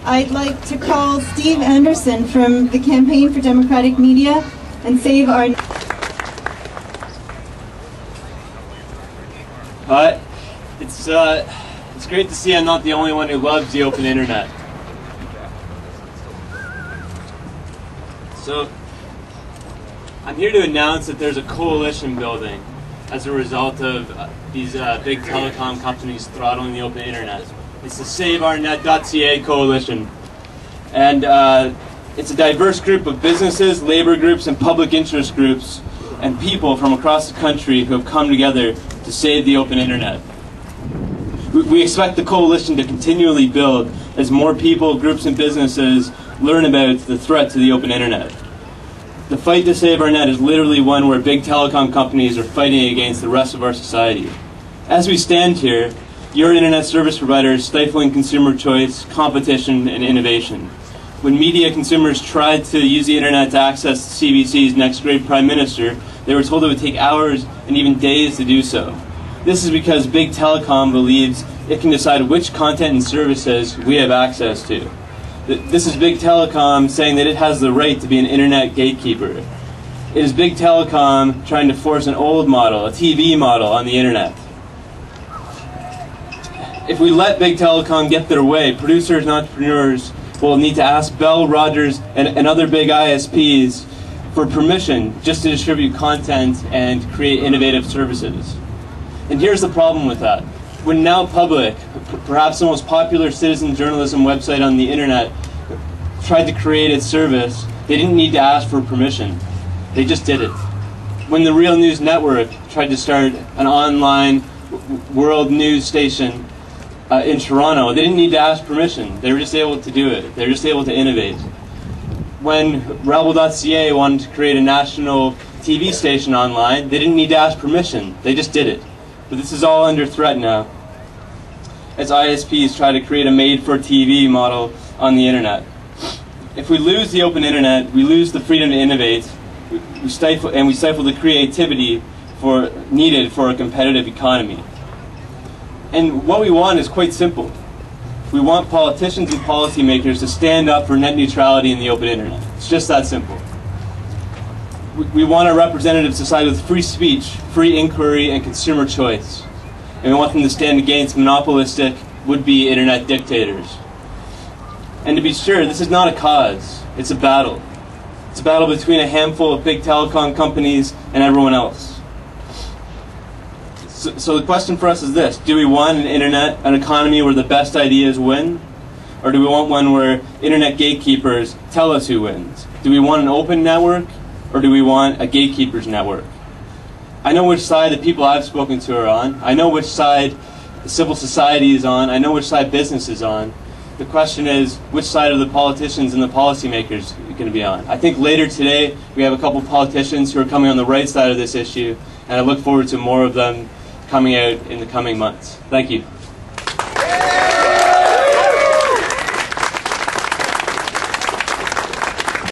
I'd like to call Steve Anderson from the Campaign for Democratic Media and Save Our... It's great to see I'm not the only one who loves the open internet. So, I'm here to announce that there's a coalition building as a result of these big telecom companies throttling the open internet. It's the SaveourNet.ca coalition. And it's a diverse group of businesses, labor groups, and public interest groups, and people from across the country who have come together to save the open internet. We expect the coalition to continually build as more people, groups, and businesses learn about the threat to the open internet. The fight to save our net is literally one where big telecom companies are fighting against the rest of our society. As we stand here, your internet service provider is stifling consumer choice, competition, and innovation. When media consumers tried to use the internet to access CBC's next great prime minister, they were told it would take hours and even days to do so. This is because big telecom believes it can decide which content and services we have access to. This is big telecom saying that it has the right to be an internet gatekeeper. It is big telecom trying to force an old model, a TV model, on the internet. If we let big telecom get their way, producers and entrepreneurs will need to ask Bell, Rogers, and other big ISPs for permission just to distribute content and create innovative services. And here's the problem with that. When Now Public, perhaps the most popular citizen journalism website on the internet, tried to create its service, they didn't need to ask for permission. They just did it. When the Real News Network tried to start an online world news station in Toronto, they didn't need to ask permission. They were just able to do it. They were just able to innovate. When rabble.ca wanted to create a national TV station online, they didn't need to ask permission. They just did it. But this is all under threat now, as ISPs try to create a made-for-TV model on the internet. If we lose the open internet, we lose the freedom to innovate, we stifle the creativity needed for a competitive economy. And what we want is quite simple. We want politicians and policymakers to stand up for net neutrality in the open internet. It's just that simple. We want a representative society with free speech, free inquiry, and consumer choice. And we want them to stand against monopolistic, would-be internet dictators. And to be sure, this is not a cause, it's a battle. It's a battle between a handful of big telecom companies and everyone else. So the question for us is this: do we want an economy where the best ideas win? Or do we want one where internet gatekeepers tell us who wins? Do we want an open network? Or do we want a gatekeepers network? I know which side the people I've spoken to are on. I know which side civil society is on. I know which side business is on. The question is, which side are the politicians and the policymakers going to be on? I think later today we have a couple of politicians who are coming on the right side of this issue, and I look forward to more of them coming out in the coming months. Thank you.